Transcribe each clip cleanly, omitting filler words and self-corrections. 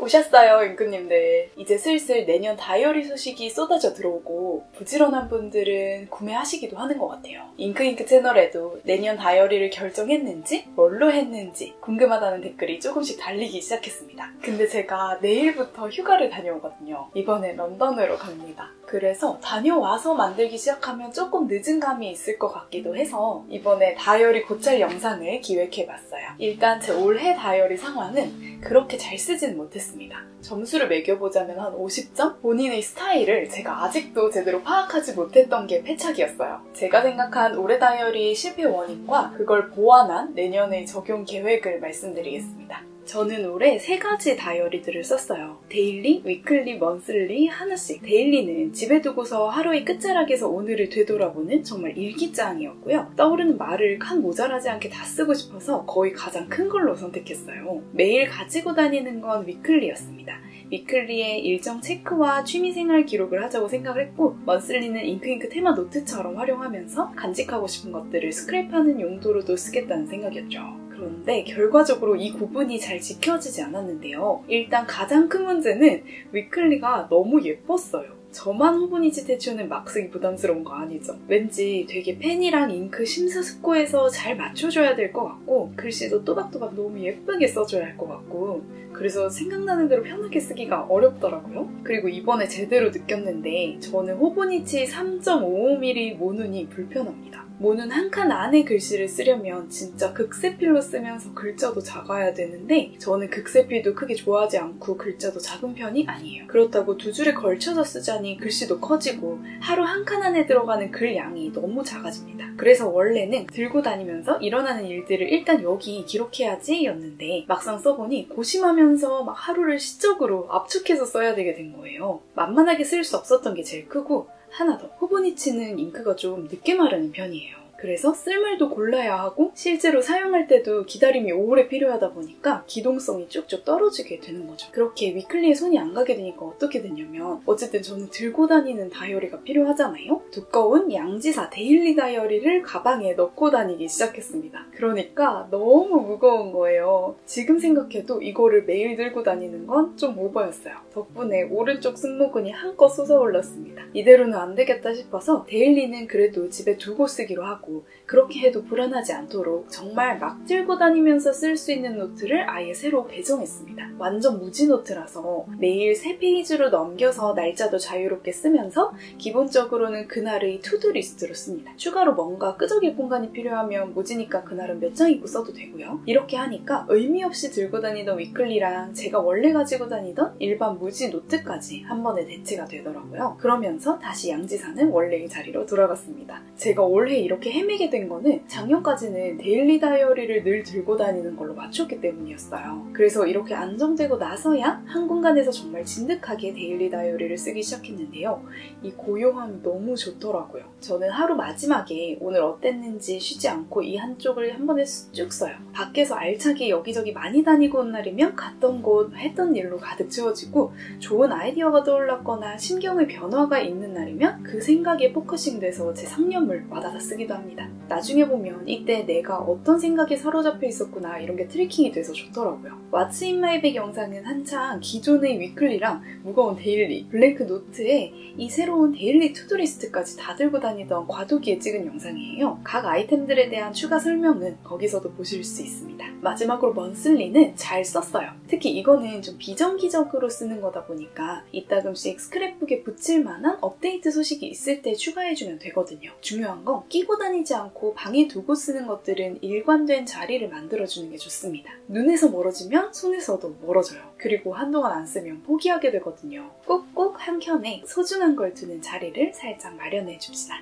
오셨어요, 임금님들. 이제 슬슬 내년 다이어리 소식이 쏟아져 들어오고 부지런한 분들은 구매하시기도 하는 것 같아요. 잉크잉크 채널에도 내년 다이어리를 결정했는지 뭘로 했는지 궁금하다는 댓글이 조금씩 달리기 시작했습니다. 근데 제가 내일부터 휴가를 다녀오거든요. 이번에 런던으로 갑니다. 그래서 다녀와서 만들기 시작하면 조금 늦은 감이 있을 것 같기도 해서 이번에 다이어리 곧잘 영상을 기획해봤어요. 일단 제 올해 다이어리 상황은 그렇게 잘 쓰진 못했습니다. 점수를 매겨보자면 한 50점? 본인의 스타일을 제가 아직도 제대로 파악하지 못했던 게 패착이었어요. 제가 생각한 올해 다이어리의 실패 원인과 그걸 보완한 내년의 적용 계획을 말씀드리겠습니다. 저는 올해 3가지 다이어리들을 썼어요. 데일리, 위클리, 먼슬리 하나씩. 데일리는 집에 두고서 하루의 끝자락에서 오늘을 되돌아보는 정말 일기장이었고요. 떠오르는 말을 칸 모자라지 않게 다 쓰고 싶어서 거의 가장 큰 걸로 선택했어요. 매일 가지고 다니는 건 위클리였습니다. 위클리에 일정 체크와 취미생활 기록을 하자고 생각을 했고, 먼슬리는 잉크잉크 테마 노트처럼 활용하면서 간직하고 싶은 것들을 스크랩하는 용도로도 쓰겠다는 생각이었죠. 그런데 결과적으로 이 구분이 잘 지켜지지 않았는데요. 일단 가장 큰 문제는 위클리가 너무 예뻤어요. 저만 호분이지 태초는 막 쓰기 부담스러운 거 아니죠? 왠지 되게 펜이랑 잉크 심사숙고해서 잘 맞춰줘야 될 것 같고, 글씨도 또박또박 너무 예쁘게 써줘야 할 것 같고, 그래서 생각나는 대로 편하게 쓰기가 어렵더라고요. 그리고 이번에 제대로 느꼈는데 저는 호분이치 3.55mm 모눈이 불편합니다. 모눈 한 칸 안에 글씨를 쓰려면 진짜 극세필로 쓰면서 글자도 작아야 되는데 저는 극세필도 크게 좋아하지 않고 글자도 작은 편이 아니에요. 그렇다고 두 줄에 걸쳐서 쓰자니 글씨도 커지고 하루 한 칸 안에 들어가는 글 양이 너무 작아집니다. 그래서 원래는 들고 다니면서 일어나는 일들을 일단 여기 기록해야지 였는데 막상 써보니 고심하면서 막 하루를 시적으로 압축해서 써야 되게 된 거예요. 만만하게 쓸 수 없었던 게 제일 크고, 하나 더, 호분이치는 잉크가 좀 늦게 마르는 편이에요. 그래서 쓸말도 골라야 하고 실제로 사용할 때도 기다림이 오래 필요하다 보니까 기동성이 쭉쭉 떨어지게 되는 거죠. 그렇게 위클리에 손이 안 가게 되니까 어떻게 되냐면, 어쨌든 저는 들고 다니는 다이어리가 필요하잖아요? 두꺼운 양지사 데일리 다이어리를 가방에 넣고 다니기 시작했습니다. 그러니까 너무 무거운 거예요. 지금 생각해도 이거를 매일 들고 다니는 건 좀 오버였어요. 덕분에 오른쪽 승모근이 한껏 솟아올랐습니다. 이대로는 안 되겠다 싶어서 데일리는 그래도 집에 두고 쓰기로 하고, 그렇게 해도 불안하지 않도록 정말 막 들고 다니면서 쓸 수 있는 노트를 아예 새로 배정했습니다. 완전 무지 노트라서 매일 3페이지로 넘겨서 날짜도 자유롭게 쓰면서 기본적으로는 그날의 투두 리스트로 씁니다. 추가로 뭔가 끄적일 공간이 필요하면 무지니까 그날은 몇 장 입고 써도 되고요. 이렇게 하니까 의미 없이 들고 다니던 위클리랑 제가 원래 가지고 다니던 일반 무지 노트까지 한 번에 대체가 되더라고요. 그러면서 다시 양지사는 원래의 자리로 돌아갔습니다. 제가 올해 이렇게 헤매게 된 거는 작년까지는 데일리 다이어리를 늘 들고 다니는 걸로 맞췄기 때문이었어요. 그래서 이렇게 안정되고 나서야 한 공간에서 정말 진득하게 데일리 다이어리를 쓰기 시작했는데요. 이 고요함이 너무 좋더라고요. 저는 하루 마지막에 오늘 어땠는지 쉬지 않고 이 한쪽을 한 번에 쭉 써요. 밖에서 알차게 여기저기 많이 다니고 온 날이면 갔던 곳, 했던 일로 가득 채워지고, 좋은 아이디어가 떠올랐거나 심경의 변화가 있는 날이면 그 생각에 포커싱 돼서 제 상념을 와닿아 쓰기도 합니다. 나중에 보면 이때 내가 어떤 생각에 사로잡혀 있었구나 이런 게 트래킹이 돼서 좋더라고요. What's in my bag 영상은 한창 기존의 위클리랑 무거운 데일리, 블랭크 노트에 이 새로운 데일리 투두리스트까지 다 들고 다니던 과도기에 찍은 영상이에요. 각 아이템들에 대한 추가 설명은 거기서도 보실 수 있습니다. 마지막으로 먼슬리는 잘 썼어요. 특히 이거는 좀 비정기적으로 쓰는 거다 보니까 이따금씩 스크랩북에 붙일 만한 업데이트 소식이 있을 때 추가해주면 되거든요. 중요한 건 끼고 다니지 않고 방에 두고 쓰는 것들은 일관된 자리를 만들어주는 게 좋습니다. 눈에서 멀어지면 손에서도 멀어져요. 그리고 한동안 안 쓰면 포기하게 되거든요. 꼭꼭 한 켠에 소중한 걸 두는 자리를 살짝 마련해 줍시다.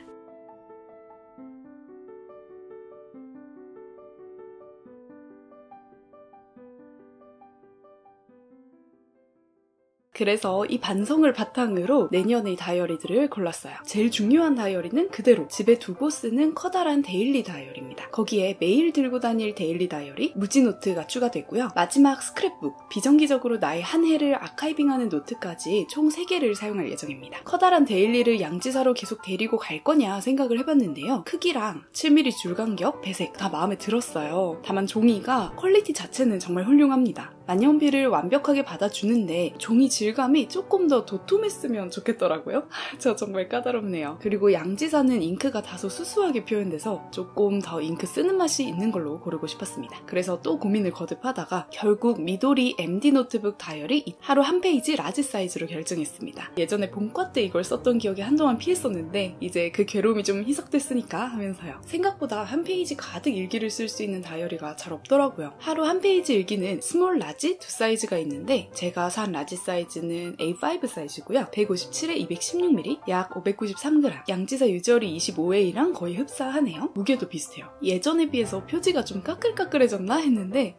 그래서 이 반성을 바탕으로 내년의 다이어리들을 골랐어요. 제일 중요한 다이어리는 그대로 집에 두고 쓰는 커다란 데일리 다이어리입니다. 거기에 매일 들고 다닐 데일리 다이어리, 무지노트가 추가되고요. 마지막 스크랩북, 비정기적으로 나의 한 해를 아카이빙하는 노트까지 총 3개를 사용할 예정입니다. 커다란 데일리를 양지사로 계속 데리고 갈 거냐 생각을 해봤는데요. 크기랑 7mm 줄간격, 배색 다 마음에 들었어요. 다만 종이가 퀄리티 자체는 정말 훌륭합니다. 만년필을 완벽하게 받아주는데 종이 질감이 조금 더 도톰했으면 좋겠더라고요. 저 정말 까다롭네요. 그리고 양지사는 잉크가 다소 수수하게 표현돼서 조금 더 잉크 쓰는 맛이 있는 걸로 고르고 싶었습니다. 그래서 또 고민을 거듭하다가 결국 미도리 MD 노트북 다이어리 하루 한 페이지 라지 사이즈로 결정했습니다. 예전에 본과 때 이걸 썼던 기억이 한동안 피했었는데 이제 그 괴로움이 좀 희석됐으니까 하면서요. 생각보다 한 페이지 가득 일기를 쓸 수 있는 다이어리가 잘 없더라고요. 하루 한 페이지 일기는 스몰 라지 두 사이즈가 있는데 제가 산 라지 사이즈는 A5 사이즈고요. 157에 216mm, 약 593g. 양지사 유저리 25A랑 거의 흡사하네요. 무게도 비슷해요. 예전에 비해서 표지가 좀 까끌까끌해졌나 했는데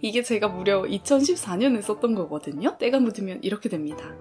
이게 제가 무려 2014년에 썼던 거거든요. 때가 묻으면 이렇게 됩니다.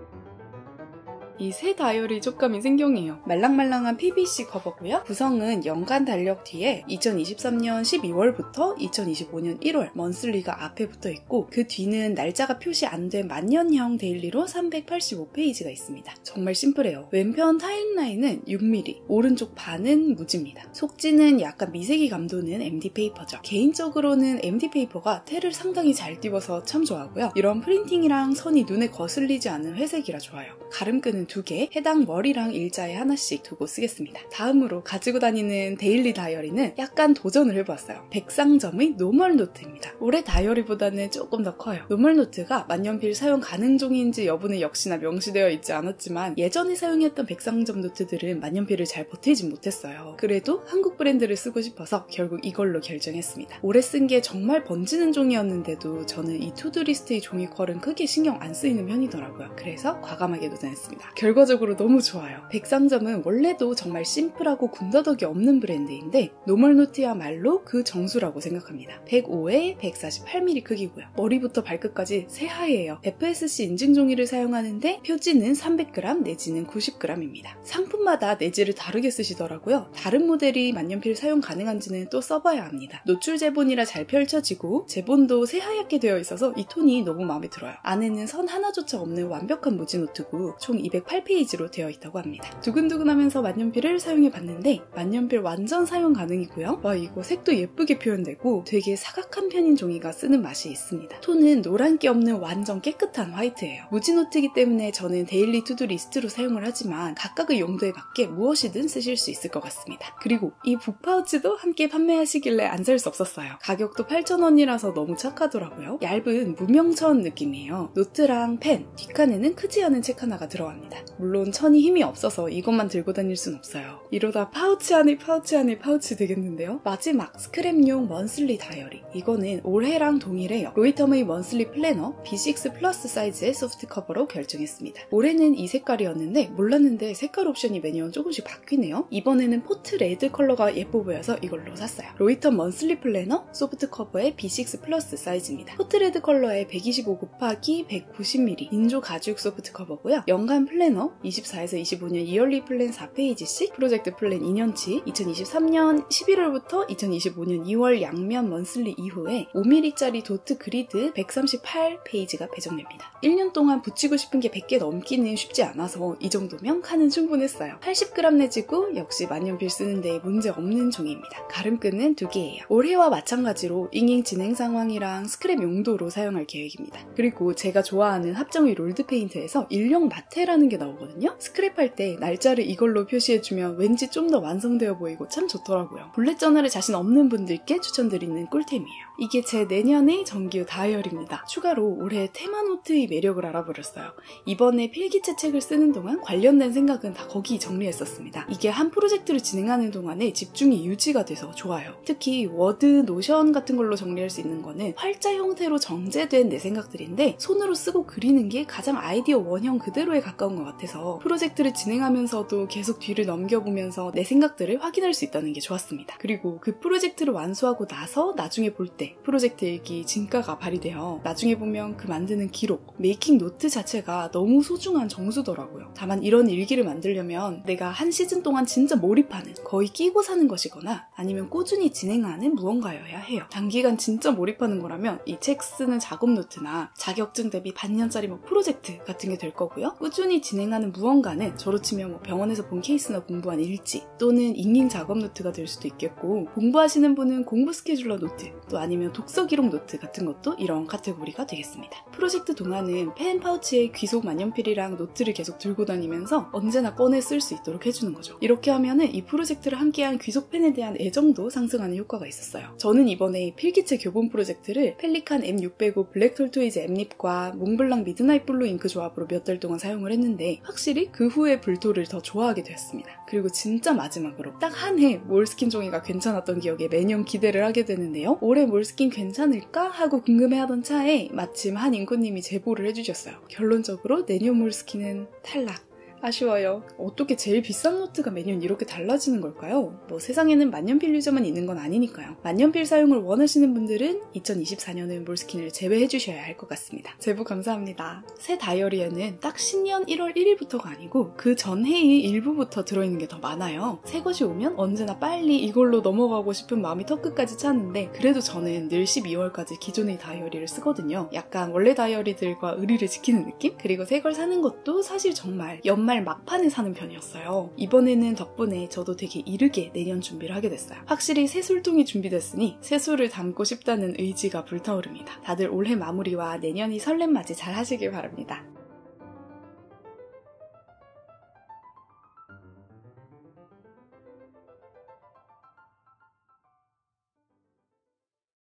이 새 다이어리 촉감이 생경해요. 말랑말랑한 PVC 커버고요. 구성은 연간 달력 뒤에 2023년 12월부터 2025년 1월 먼슬리가 앞에 붙어있고 그 뒤는 날짜가 표시 안 된 만년형 데일리로 385페이지가 있습니다. 정말 심플해요. 왼편 타임라인은 6mm, 오른쪽 반은 무지입니다. 속지는 약간 미세기 감도는 MD 페이퍼죠. 개인적으로는 MD 페이퍼가 테를 상당히 잘 띄워서 참 좋아하고요. 이런 프린팅이랑 선이 눈에 거슬리지 않는 회색이라 좋아요. 가름끈은 2개, 해당 머리랑 일자에 하나씩 두고 쓰겠습니다. 다음으로 가지고 다니는 데일리 다이어리는 약간 도전을 해보았어요. 백상점의 노멀 노트입니다. 올해 다이어리보다는 조금 더 커요. 노멀 노트가 만년필 사용 가능 종이인지 여부는 역시나 명시되어 있지 않았지만 예전에 사용했던 백상점 노트들은 만년필을 잘 버티지 못했어요. 그래도 한국 브랜드를 쓰고 싶어서 결국 이걸로 결정했습니다. 올해 쓴 게 정말 번지는 종이었는데도 저는 이 투두리스트의 종이 컬은 크게 신경 안 쓰이는 편이더라고요. 그래서 과감하게 도전했습니다. 결과적으로 너무 좋아요. 백상점은 원래도 정말 심플하고 군더더기 없는 브랜드인데 노멀노트야말로 그 정수라고 생각합니다. 105에 148mm 크기고요. 머리부터 발끝까지 새하얘요. FSC 인증 종이를 사용하는데 표지는 300g 내지는 90g입니다. 상품마다 내지를 다르게 쓰시더라고요. 다른 모델이 만년필 사용 가능한지는 또 써봐야 합니다. 노출 제본이라 잘 펼쳐지고 제본도 새하얗게 되어 있어서 이 톤이 너무 마음에 들어요. 안에는 선 하나조차 없는 완벽한 무지 노트고 총 208페이지로 되어 있다고 합니다. 두근두근하면서 만년필을 사용해봤는데 만년필 완전 사용 가능이고요. 와, 이거 색도 예쁘게 표현되고 되게 사각한 편인 종이가 쓰는 맛이 있습니다. 톤은 노란기 없는 완전 깨끗한 화이트예요. 무지노트이기 때문에 저는 데일리 투두 리스트로 사용을 하지만 각각의 용도에 맞게 무엇이든 쓰실 수 있을 것 같습니다. 그리고 이 북파우치도 함께 판매하시길래 안 살 수 없었어요. 가격도 8,000원이라서 너무 착하더라고요. 얇은 무명천 느낌이에요. 노트랑 펜, 뒷칸에는 크지 않은 책 하나가 들어갑니다. 물론 천이 힘이 없어서 이것만 들고 다닐 순 없어요. 이러다 파우치 안에 파우치 안에 파우치 되겠는데요? 마지막 스크랩용 먼슬리 다이어리. 이거는 올해랑 동일해요. 로이텀의 먼슬리 플래너 B6 플러스 사이즈의 소프트 커버로 결정했습니다. 올해는 이 색깔이었는데 몰랐는데 색깔 옵션이 매년 조금씩 바뀌네요. 이번에는 포트 레드 컬러가 예뻐 보여서 이걸로 샀어요. 로이텀 먼슬리 플래너 소프트 커버의 B6 플러스 사이즈입니다. 포트 레드 컬러의 125 곱하기 190mm 인조 가죽 소프트 커버고요. 연간 플래너 24에서 25년 이얼리 플랜 4페이지씩 프로젝트 플랜 2년치 2023년 11월부터 2025년 2월 양면 먼슬리 이후에 5mm짜리 도트 그리드 138페이지가 배정됩니다. 1년 동안 붙이고 싶은 게 100개 넘기는 쉽지 않아서 이 정도면 칸은 충분했어요. 80g 내지고 역시 만년필 쓰는데 문제 없는 종이입니다. 가름끈은 2개예요. 올해와 마찬가지로 잉잉 진행 상황이랑 스크랩 용도로 사용할 계획입니다. 그리고 제가 좋아하는 합정의 롤드 페인트에서 일용 마테라는 게 나오거든요. 스크랩할 때 날짜를 이걸로 표시해주면 왠지 좀 더 완성되어 보이고 참 좋더라고요. 블랙 저널에 자신 없는 분들께 추천드리는 꿀템이에요. 이게 제 내년의 정규 다이어리입니다. 추가로 올해 테마노트의 매력을 알아버렸어요. 이번에 필기체 책을 쓰는 동안 관련된 생각은 다 거기 정리했었습니다. 이게 한 프로젝트를 진행하는 동안에 집중이 유지가 돼서 좋아요. 특히 워드, 노션 같은 걸로 정리할 수 있는 거는 활자 형태로 정제된 내 생각들인데 손으로 쓰고 그리는 게 가장 아이디어 원형 그대로에 가까운 것 같아서 프로젝트를 진행하면서도 계속 뒤를 넘겨보면서 내 생각들을 확인할 수 있다는 게 좋았습니다. 그리고 그 프로젝트를 완수하고 나서 나중에 볼 때 프로젝트 일기 진가가 발휘되어 나중에 보면 그 만드는 기록, 메이킹 노트 자체가 너무 소중한 정수더라고요. 다만 이런 일기를 만들려면 내가 한 시즌 동안 진짜 몰입하는, 거의 끼고 사는 것이거나 아니면 꾸준히 진행하는 무언가여야 해요. 단기간 진짜 몰입하는 거라면 이 책 쓰는 작업 노트나 자격증 대비 반년짜리 프로젝트 같은 게 될 거고요. 꾸준히 진행하는 무언가는 저로 치면 병원에서 본 케이스나 공부한 일지 또는 잉잉 작업 노트가 될 수도 있겠고, 공부하시는 분은 공부 스케줄러 노트 또 아니면 독서 기록 노트 같은 것도 이런 카테고리가 되겠습니다. 프로젝트 동안은 펜 파우치에 귀속 만년필이랑 노트를 계속 들고 다니면서 언제나 꺼내 쓸 수 있도록 해주는 거죠. 이렇게 하면은 이 프로젝트를 함께한 귀속펜에 대한 애정도 상승하는 효과가 있었어요. 저는 이번에 필기체 교본 프로젝트를 펠리칸 M605 블랙 톨토이즈 앱립과 몽블랑 미드나잇 블루 잉크 조합으로 몇 달 동안 사용을 했는데 확실히 그 후에 불토를 더 좋아하게 되었습니다. 그리고 진짜 마지막으로 딱 한 해 몰스킨 종이가 괜찮았던 기억에 매년 기대를 하게 되는데요. 올해 몰스킨 괜찮을까 하고 궁금해하던 차에 마침 한 잉커님이 제보를 해주셨어요. 결론적으로 내년 몰스킨은 탈락. 아쉬워요. 어떻게 제일 비싼 노트가 매년 이렇게 달라지는 걸까요? 세상에는 만년필 유저만 있는 건 아니니까요. 만년필 사용을 원하시는 분들은 2024년은 몰스킨을 제외해 주셔야 할 것 같습니다. 제보 감사합니다. 새 다이어리에는 딱 신년 1월 1일부터가 아니고 그 전해의 일부부터 들어있는 게 더 많아요. 새 것이 오면 언제나 빨리 이걸로 넘어가고 싶은 마음이 턱끝까지 차는데, 그래도 저는 늘 12월까지 기존의 다이어리를 쓰거든요. 약간 원래 다이어리들과 의리를 지키는 느낌? 그리고 새 걸 사는 것도 사실 정말 연말 막판에 사는 편이었어요. 이번에는 덕분에 저도 되게 이르게 내년 준비를 하게 됐어요. 확실히 새 술통이 준비됐으니 새 술을 담고 싶다는 의지가 불타오릅니다. 다들 올해 마무리와 내년이 설렘 맞이 잘 하시길 바랍니다.